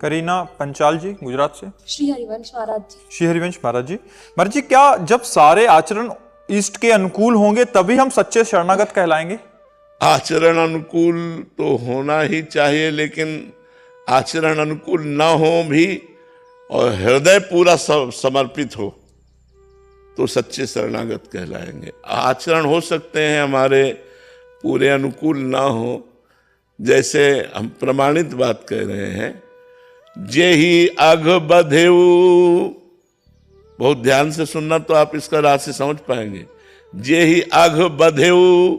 करीना पंचाल जी गुजरात से। श्री हरिवंश महाराज जी। श्री हरिवंश महाराज जी। महाराज जी, क्या जब सारे आचरण इष्ट के अनुकूल होंगे तभी हम सच्चे शरणागत कहलाएंगे? आचरण अनुकूल तो होना ही चाहिए, लेकिन आचरण अनुकूल न हो भी और हृदय पूरा समर्पित हो तो सच्चे शरणागत कहलाएंगे। आचरण हो सकते हैं हमारे पूरे अनुकूल ना हो, जैसे हम प्रमाणित बात कह रहे हैं, जे ही अघ बधेऊ, बहुत ध्यान से सुनना तो आप इसका राशि समझ पाएंगे। जे ही अघ बधेऊ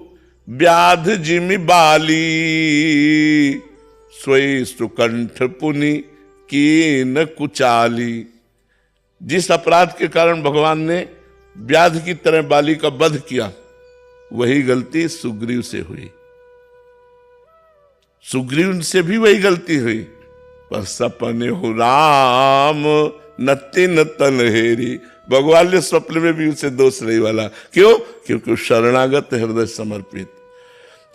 व्याध जिमि बाली, सोई सुकंठ पुनि कीन कुचाली। जिस अपराध के कारण भगवान ने व्याध की तरह बाली का वध किया, वही गलती सुग्रीव से हुई। सुग्रीव से भी वही गलती हुई, पर सपने हो राम नतिन तनहेरी। भगवान ने स्वप्न में भी उसे दोष नहीं वाला। क्यों? क्योंकि शरणागत हृदय समर्पित।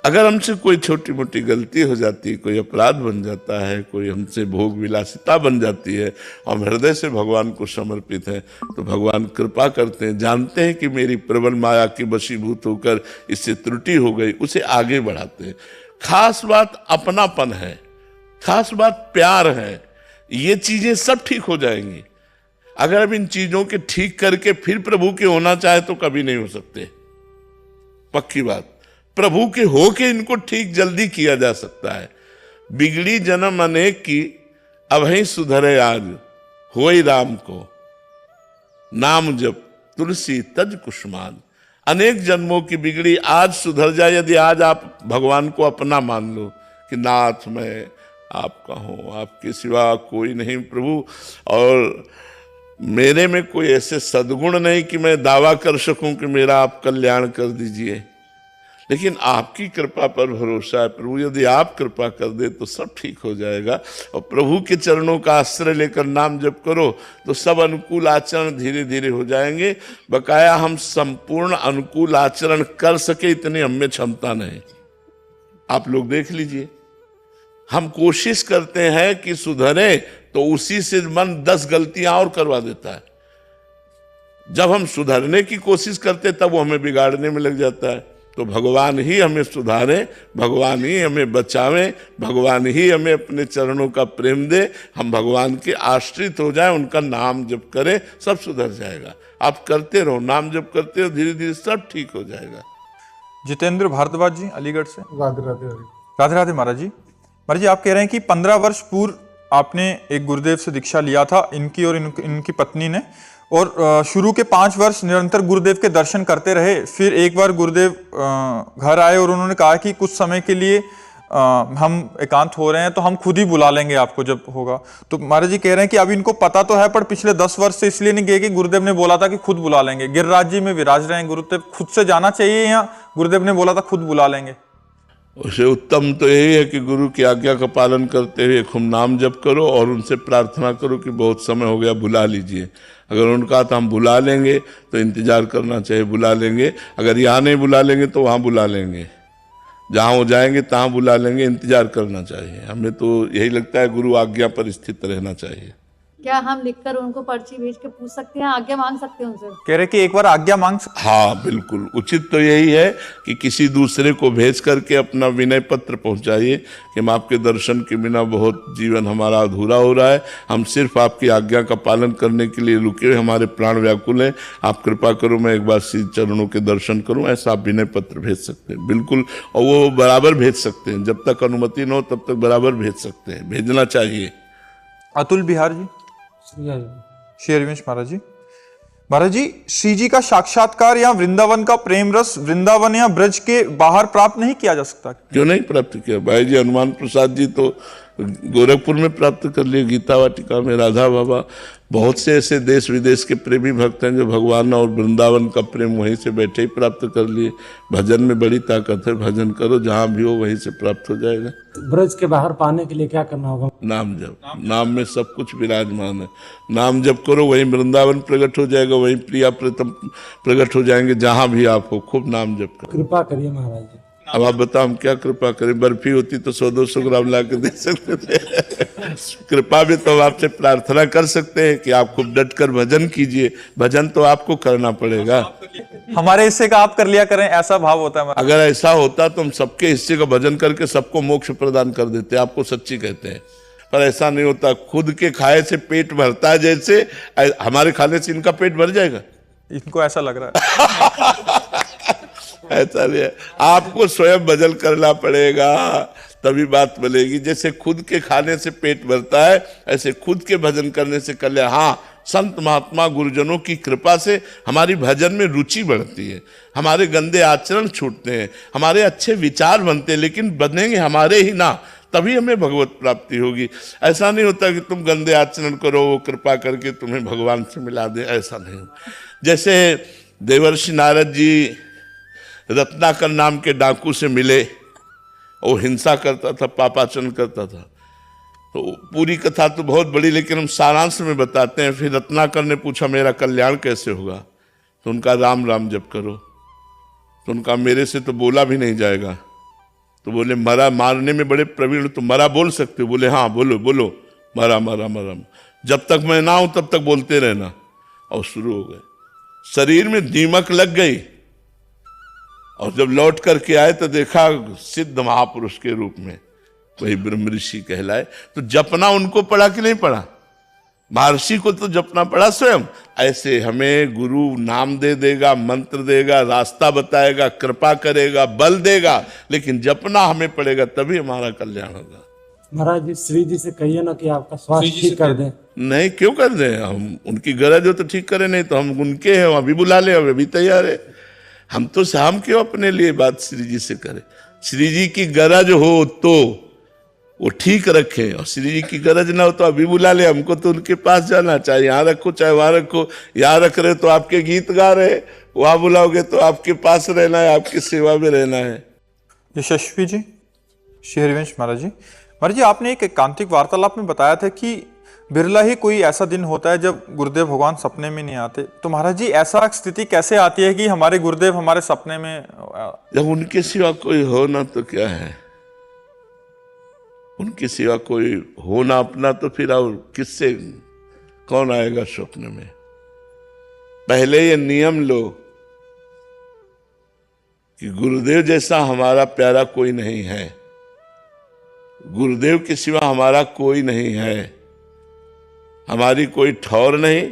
अगर हमसे कोई छोटी मोटी गलती हो जाती है, कोई अपराध बन जाता है, कोई हमसे भोग विलासिता बन जाती है, हम हृदय से भगवान को समर्पित हैं, तो भगवान कृपा करते हैं, जानते हैं कि मेरी प्रबल माया की वशीभूत होकर इससे त्रुटि हो गई, उसे आगे बढ़ाते हैं। खास बात अपनापन है, खास बात प्यार है। ये चीजें सब ठीक हो जाएंगी। अगर अब इन चीजों के ठीक करके फिर प्रभु के होना चाहे तो कभी नहीं हो सकते, पक्की बात। प्रभु के होके इनको ठीक जल्दी किया जा सकता है। बिगड़ी जन्म अनेक की, अब ही सुधरे आज, होई राम को नाम जप तुलसी तज कुसुमान। अनेक जन्मों की बिगड़ी आज सुधर जाए यदि आज आप भगवान को अपना मान लो कि नाथ मैं आपका हूं, आपके सिवा कोई नहीं प्रभु, और मेरे में कोई ऐसे सद्गुण नहीं कि मैं दावा कर सकूं कि मेरा आप कल्याण कर दीजिए, लेकिन आपकी कृपा पर भरोसा है प्रभु। यदि आप कृपा कर दे तो सब ठीक हो जाएगा। और प्रभु के चरणों का आश्रय लेकर नाम जप करो तो सब अनुकूल आचरण धीरे धीरे हो जाएंगे। बकाया हम संपूर्ण अनुकूल आचरण कर सके इतनी हम में क्षमता नहीं। आप लोग देख लीजिए, हम कोशिश करते हैं कि सुधरे तो उसी से मन 10 गलतियां और करवा देता है। जब हम सुधरने की कोशिश करते तब वो हमें बिगाड़ने में लग जाता है। तो भगवान ही हमें सुधारे, भगवान ही हमें बचावे, भगवान ही हमें अपने चरणों का प्रेम दे। हम भगवान के आश्रित हो जाएं, उनका नाम जप करें, सब सुधर जाएगा। आप करते रहो, नाम जप करते रहो, धीरे धीरे सब ठीक हो जाएगा। जितेंद्र भारद्वाज जी अलीगढ़ से। राधे राधे। राधे राधे महाराज जी। महाराज जी, आप कह रहे हैं कि 15 वर्ष पूर्व आपने एक गुरुदेव से दीक्षा लिया था, इनकी और इनकी पत्नी ने, और शुरू के 5 वर्ष निरंतर गुरुदेव के दर्शन करते रहे। फिर एक बार गुरुदेव घर आए और उन्होंने कहा कि कुछ समय के लिए हम एकांत हो रहे हैं, तो हम खुद ही बुला लेंगे आपको जब होगा। तो महाराज जी कह रहे हैं कि अभी इनको पता तो है, पर पिछले 10 वर्ष से इसलिए नहीं गए कि गुरुदेव ने बोला था कि खुद बुला लेंगे। गिरिराज जी में विराज रहे हैं, गुरुदेव खुद से जाना चाहिए या गुरुदेव ने बोला था खुद बुला लेंगे? उसे उत्तम तो यही है कि गुरु की आज्ञा का पालन करते हुए खूब नाम जप करो और उनसे प्रार्थना करो कि बहुत समय हो गया, बुला लीजिए। अगर उन्होंने कहा था हम बुला लेंगे तो इंतजार करना चाहिए, बुला लेंगे। अगर यहाँ नहीं बुला लेंगे तो वहाँ बुला लेंगे, जहाँ वो जाएंगे तहाँ बुला लेंगे। इंतजार करना चाहिए। हमें तो यही लगता है गुरु आज्ञा पर स्थित रहना चाहिए। क्या हम लिखकर उनको पर्ची भेज के पूछ सकते हैं, आज्ञा मांग सकते हैं उनसे? कह रहे कि एक बार आज्ञा मांग सकते। हाँ बिल्कुल, उचित तो यही है कि किसी दूसरे को भेज करके अपना विनय पत्र पहुंचाइए कि हम आपके दर्शन के बिना बहुत जीवन हमारा अधूरा हो रहा है, हम सिर्फ आपकी आज्ञा का पालन करने के लिए रुके हुए, हमारे प्राण व्याकुल हैं, आप कृपा करो मैं एक बार श्री चरणों के दर्शन करूं। ऐसा आप विनय पत्र भेज सकते हैं बिल्कुल, और वो बराबर भेज सकते हैं। जब तक अनुमति न हो तब तक बराबर भेज सकते हैं, भेजना चाहिए। अतुल बिहार जी। श्री हरिवंश महाराज जी। महाराज जी, श्री जी का साक्षात्कार या वृंदावन का प्रेम रस वृंदावन या ब्रज के बाहर प्राप्त नहीं किया जा सकता? क्यों नहीं प्राप्त किया? भाई जी हनुमान प्रसाद जी तो गोरखपुर में प्राप्त कर लिए, गीता वाटिका में राधा बाबा। बहुत से ऐसे देश विदेश के प्रेमी भक्त हैं जो भगवान और वृंदावन का प्रेम वहीं से बैठे ही प्राप्त कर लिए। भजन में बड़ी ताकत है, भजन करो जहाँ भी हो वहीं से प्राप्त हो जाएगा। ब्रज के बाहर पाने के लिए क्या करना होगा? नाम जप। नाम में सब कुछ विराजमान है। नाम जप करो, वहीं वृंदावन प्रकट हो जाएगा, वहीं प्रिया प्रीतम प्रकट हो जाएंगे। जहाँ भी आप हो खूब नाम जप करो। कृपा करिए महाराज जी। अब आप बताओ हम क्या कृपा करें? बर्फी होती तो 100-200 ग्राम ला के दे सकते थे। कृपा में तो हम आपसे प्रार्थना कर सकते हैं कि आप खूब डट कर भजन कीजिए, भजन तो आपको करना पड़ेगा। हमारे हिस्से का आप कर लिया करें, ऐसा भाव होता है हमारा। अगर ऐसा होता तो हम सबके हिस्से का भजन करके सबको मोक्ष प्रदान कर देते, आपको सच्ची कहते हैं। पर ऐसा नहीं होता, खुद के खाए से पेट भरता है, जैसे हमारे खाने से इनका पेट भर जाएगा, इनको ऐसा लग रहा है। ऐसा नहीं है, आपको स्वयं भजन करना पड़ेगा, तभी बात बनेगी। जैसे खुद के खाने से पेट भरता है, ऐसे खुद के भजन करने से कल्याण। हाँ, संत महात्मा गुरुजनों की कृपा से हमारी भजन में रुचि बढ़ती है, हमारे गंदे आचरण छूटते हैं, हमारे अच्छे विचार बनते हैं, लेकिन बनेंगे हमारे ही ना, तभी हमें भगवत प्राप्ति होगी। ऐसा नहीं होता कि तुम गंदे आचरण करो, वो कृपा करके तुम्हें भगवान से मिला दे, ऐसा नहीं। जैसे देवर्षि नारद जी रत्नाकर नाम के डाकू से मिले, वो हिंसा करता था, पापाचरण करता था। तो पूरी कथा तो बहुत बड़ी, लेकिन हम सारांश में बताते हैं। फिर रत्नाकर ने पूछा मेरा कल्याण कैसे होगा? तो उनका राम राम जप करो। तो उनका मेरे से तो बोला भी नहीं जाएगा। तो बोले मरा मारने में बड़े प्रवीण, तो मरा बोल सकते हो? बोले हाँ बोलो बोलो, मरा मरा मरा, जब तक मैं ना हूं तब तक बोलते रहना। और शुरू हो गए, शरीर में दीमक लग गई, और जब लौट करके आए तो देखा सिद्ध महापुरुष के रूप में, वही ब्रह्म ऋषि कहलाए। तो जपना उनको पड़ा कि नहीं पड़ा? महर्षि को तो जपना पड़ा स्वयं। ऐसे हमें गुरु नाम दे देगा, मंत्र देगा, रास्ता बताएगा, कृपा करेगा, बल देगा, लेकिन जपना हमें पड़ेगा, तभी हमारा कल्याण होगा। महाराज जी, श्री जी से कहिए ना कि आपका स्वास्थ्य ठीक कर दें। नहीं, क्यों कर दें? हम उनकी गरज हो तो ठीक करें, नहीं तो हम उनके हैं, अभी बुला ले, अभी तैयार है। हम तो हम क्यों अपने लिए बात श्री जी से करें? श्री जी की गरज हो तो वो ठीक रखे, और श्री जी की गरज ना हो तो अभी बुला ले, हमको तो उनके पास जाना चाहिए। यहाँ रखो चाहे वहां रखो, यहाँ रख रहे तो आपके गीत गा रहे, वहां बुलाओगे तो आपके पास रहना है, आपकी सेवा में रहना है। यशस्वी जी, श्री हरिवंश महाराज जी, आपने एक एकांतिक वार्तालाप में बताया था कि बिरला ही कोई ऐसा दिन होता है जब गुरुदेव भगवान सपने में नहीं आते। तो महाराज जी, ऐसा स्थिति कैसे आती है कि हमारे गुरुदेव हमारे सपने में? जब उनके सिवा कोई हो ना तो क्या है, उनके सिवा कोई हो ना अपना, तो फिर और किससे कौन आएगा स्वप्न में? पहले ये नियम लो कि गुरुदेव जैसा हमारा प्यारा कोई नहीं है, गुरुदेव के सिवा हमारा कोई नहीं है, हमारी कोई ठौर नहीं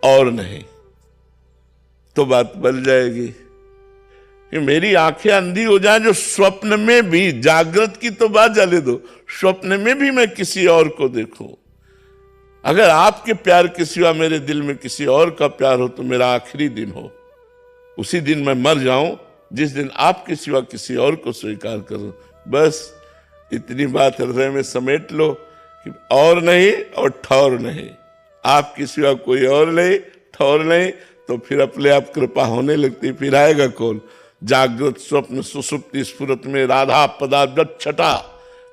और नहीं, तो बात बन जाएगी। कि मेरी आंखें अंधी हो जाएं जो स्वप्न में भी, जागृत की तो बात जाने दो, स्वप्न में भी मैं किसी और को देखूं। अगर आपके प्यार के सिवा मेरे दिल में किसी और का प्यार हो तो मेरा आखिरी दिन हो, उसी दिन मैं मर जाऊं जिस दिन आपके सिवा किसी और को स्वीकार करूं। बस इतनी बात हृदय में समेट लो कि और नहीं और ठौर नहीं, आपके सिवा कोई और नहीं, ठौर नहीं, तो फिर अपने आप कृपा होने लगती। फिर आएगा कौन? जागृत स्वप्न सुसुप्ति स्फुरत में राधा पदाब्ज छटा,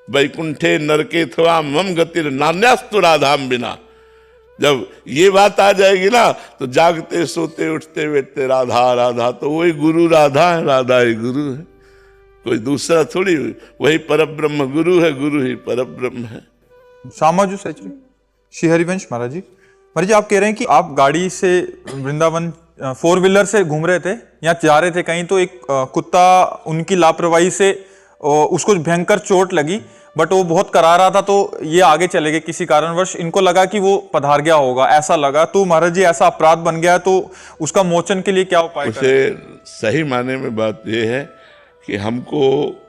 वैकुंठे नरके थवा मम गतिर नान्यास्तु राधाम बिना। जब ये बात आ जाएगी ना, तो जागते सोते उठते बैठते राधा राधा, तो वही गुरु राधा है, राधा ही गुरु है, कोई दूसरा थोड़ी। वही परब्रह्म गुरु है, गुरु ही परब्रह्म है। श्यामाजू सचरी, श्री हरिवंश महाराज जी, आप कह रहे हैं कि आप गाड़ी से वृंदावन 4 व्हीलर से घूम रहे थे या जा रहे थे कहीं, तो एक कुत्ता उनकी लापरवाही से उसको भयंकर चोट लगी, बट वो बहुत करा रहा था, तो ये आगे चले गए किसी कारणवश, इनको लगा कि वो पधार गया होगा, ऐसा लगा। तो महाराज जी, ऐसा अपराध बन गया, तो उसका मोचन के लिए क्या उपाय करें? उसे सही माने में बात यह है कि हमको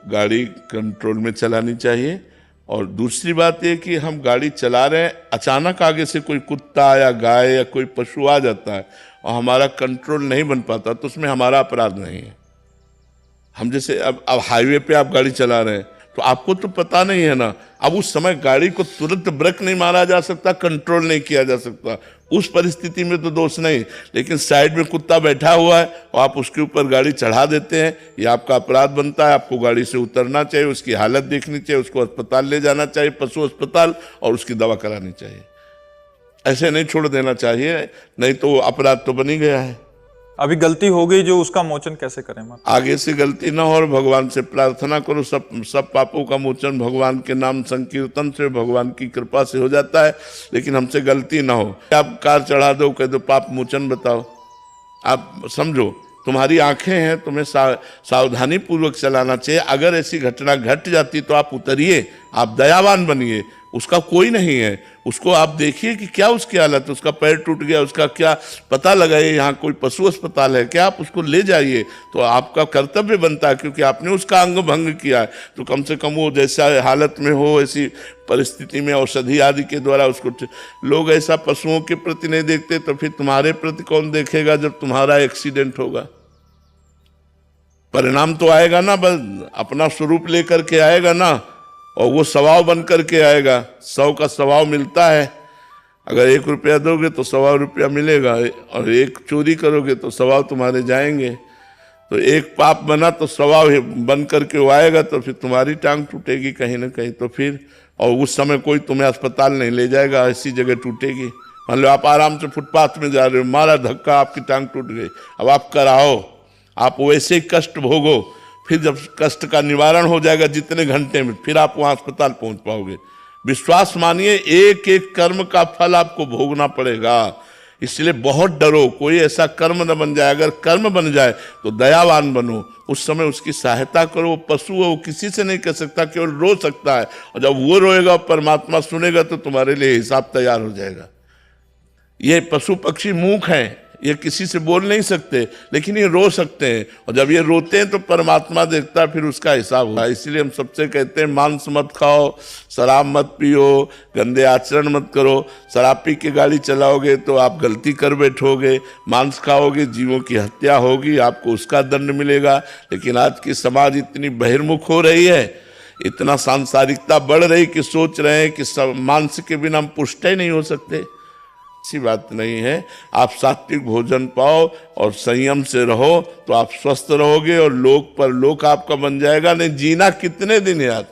गाड़ी कंट्रोल में चलानी चाहिए, और दूसरी बात यह कि हम गाड़ी चला रहे हैं, अचानक आगे से कोई कुत्ता या गाय या कोई पशु आ जाता है और हमारा कंट्रोल नहीं बन पाता, तो उसमें हमारा अपराध नहीं है। हम जैसे अब हाईवे पे आप गाड़ी चला रहे हैं, तो आपको तो पता नहीं है ना, अब उस समय गाड़ी को तुरंत ब्रेक नहीं मारा जा सकता, कंट्रोल नहीं किया जा सकता, उस परिस्थिति में तो दोष नहीं। लेकिन साइड में कुत्ता बैठा हुआ है और आप उसके ऊपर गाड़ी चढ़ा देते हैं, ये आपका अपराध बनता है। आपको गाड़ी से उतरना चाहिए, उसकी हालत देखनी चाहिए, उसको अस्पताल ले जाना चाहिए, पशु अस्पताल, और उसकी दवा करानी चाहिए। ऐसे नहीं छोड़ देना चाहिए, नहीं तो अपराध तो बन ही गया है। अभी गलती हो गई जो उसका मोचन कैसे करें माता? आगे से गलती ना हो और भगवान से प्रार्थना करो, सब पापों का मोचन भगवान के नाम संकीर्तन से, भगवान की कृपा से हो जाता है। लेकिन हमसे गलती ना हो, आप कार चढ़ा दो, कह दो पाप मोचन बताओ। आप समझो तुम्हारी आंखें हैं, तुम्हें सावधानी पूर्वक चलाना चाहिए। अगर ऐसी घटना घट जाती तो आप उतरिए, आप दयावान बनिए। उसका कोई नहीं है, उसको आप देखिए कि क्या उसकी हालत, उसका पैर टूट गया, उसका क्या पता लगाइए, यहाँ कोई पशु अस्पताल है क्या, आप उसको ले जाइए। तो आपका कर्तव्य बनता है, क्योंकि आपने उसका अंग भंग किया है। तो कम से कम वो जैसा हालत में हो, ऐसी परिस्थिति में औषधि आदि के द्वारा उसको। लोग ऐसा पशुओं के प्रति नहीं देखते, तो फिर तुम्हारे प्रति कौन देखेगा जब तुम्हारा एक्सीडेंट होगा? परिणाम तो आएगा ना, बस अपना स्वरूप लेकर के आएगा ना, और वो स्वभाव बन करके आएगा। 100 का स्वभाव मिलता है। अगर 1 रुपया दोगे तो 100 रुपया मिलेगा, और 1 चोरी करोगे तो 100 तुम्हारे जाएंगे। तो 1 पाप बना तो 100 बन करके वो आएगा, तो फिर तुम्हारी टांग टूटेगी कहीं ना कहीं। तो फिर और उस समय कोई तुम्हें अस्पताल नहीं ले जाएगा, ऐसी जगह टूटेगी। मान लो आप आराम से फुटपाथ में जा रहे हो, मारा धक्का, आपकी टांग टूट गई। अब आप कराओ, आप वैसे ही कष्ट भोगो, फिर जब कष्ट का निवारण हो जाएगा जितने घंटे में, फिर आप वहां अस्पताल पहुंच पाओगे। विश्वास मानिए, एक एक कर्म का फल आपको भोगना पड़ेगा। इसलिए बहुत डरो, कोई ऐसा कर्म न बन जाए। अगर कर्म बन जाए तो दयावान बनो, उस समय उसकी सहायता करो। वो पशु है, वो किसी से नहीं कर सकता, केवल रो सकता है। और जब वो रोएगा, परमात्मा सुनेगा, तो तुम्हारे लिए हिसाब तैयार हो जाएगा। ये पशु पक्षी मूक हैं, ये किसी से बोल नहीं सकते, लेकिन ये रो सकते हैं। और जब ये रोते हैं तो परमात्मा देखता है, फिर उसका हिसाब होगा। इसलिए हम सबसे कहते हैं, मांस मत खाओ, शराब मत पियो, गंदे आचरण मत करो। शराब पी के गाड़ी चलाओगे तो आप गलती कर बैठोगे, मांस खाओगे जीवों की हत्या होगी, आपको उसका दंड मिलेगा। लेकिन आज की समाज इतनी बहिर्मुख हो रही है, इतना सांसारिकता बढ़ रही कि सोच रहे हैं कि मांस के बिना हम पुष्ट ही नहीं हो सकते। ऐसी बात नहीं है। आप सात्विक भोजन पाओ और संयम से रहो तो आप स्वस्थ रहोगे, और लोक पर लोक आपका बन जाएगा। नहीं जीना कितने दिन यार,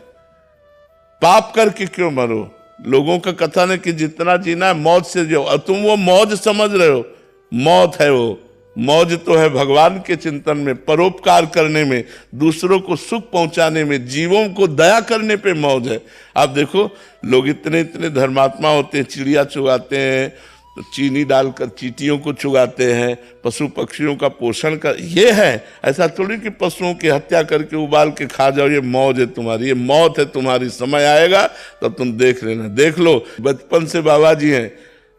पाप करके क्यों मरो? लोगों का कथन है कि जितना जीना है मौज से जियो, और तुम वो मौज समझ रहे हो। मौत है वो मौज, तो है भगवान के चिंतन में, परोपकार करने में, दूसरों को सुख पहुंचाने में, जीवों को दया करने पे मौज है। आप देखो लोग इतने इतने धर्मात्मा होते हैं, चिड़िया चुगाते हैं, तो चीनी डालकर चींटियों को चुगाते हैं, पशु पक्षियों का पोषण कर, ये है। ऐसा थोड़ी कि पशुओं की हत्या करके उबाल के खा जाओ, ये मौज है तुम्हारी, ये मौत है तुम्हारी। समय आएगा तब तुम देख लेना। देख लो, बचपन से बाबा जी हैं,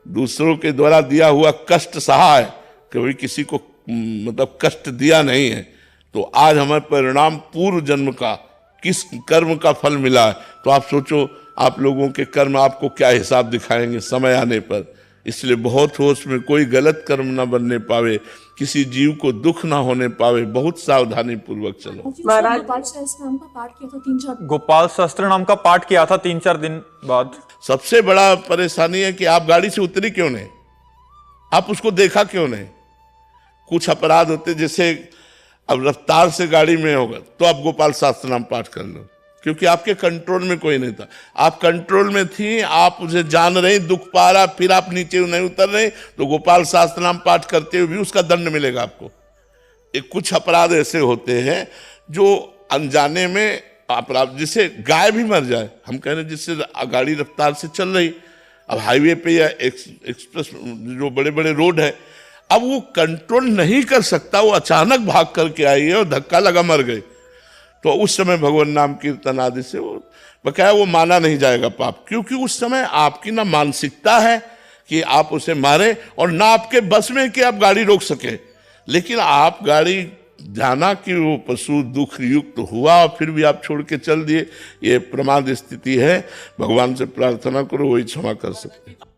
दूसरों के द्वारा दिया हुआ कष्ट सहा है, कभी किसी को मतलब कष्ट दिया नहीं है। तो आज हमें परिणाम पूर्व जन्म का, किस कर्म का फल मिला है। तो आप सोचो, आप लोगों के कर्म आपको क्या हिसाब दिखाएंगे समय आने पर। इसलिए बहुत होश में, कोई गलत कर्म ना बनने पावे, किसी जीव को दुख ना होने पावे, बहुत सावधानी पूर्वक चलो। महाराज गोपाल सहस्त्रनाम का पाठ किया था 3-4 गोपाल सहस्त्र नाम का पाठ किया था 3-4 दिन बाद। सबसे बड़ा परेशानी है कि आप गाड़ी से उतरी क्यों नहीं, आप उसको देखा क्यों नहीं। कुछ अपराध होते, जैसे अब रफ्तार से गाड़ी में होगा तो आप गोपाल सहस्त्र नाम पाठ कर लो, क्योंकि आपके कंट्रोल में कोई नहीं था। आप कंट्रोल में थी, आप उसे जान रही, दुख पा रहा, फिर आप नीचे नहीं उतर रहे, तो गोपाल सहस्त्र नाम पाठ करते हुए भी उसका दंड मिलेगा आपको। एक कुछ अपराध ऐसे होते हैं जो अनजाने में अपराध, जिससे गाय भी मर जाए। हम कह रहे हैं जिससे गाड़ी रफ्तार से चल रही, अब हाईवे पे या एक्सप्रेस जो बड़े बड़े रोड है, अब वो कंट्रोल नहीं कर सकता, वो अचानक भाग करके आई है और धक्का लगा मर गई। तो उस समय भगवान नाम कीर्तन आदि से वो बकाया वो माना नहीं जाएगा पाप, क्योंकि उस समय आपकी ना मानसिकता है कि आप उसे मारे, और ना आपके बस में कि आप गाड़ी रोक सके। लेकिन आप गाड़ी जाना कि वो पशु दुख युक्त हुआ और फिर भी आप छोड़ के चल दिए, ये प्रमाद स्थिति है। भगवान से प्रार्थना करो, वही क्षमा कर सकते हैं।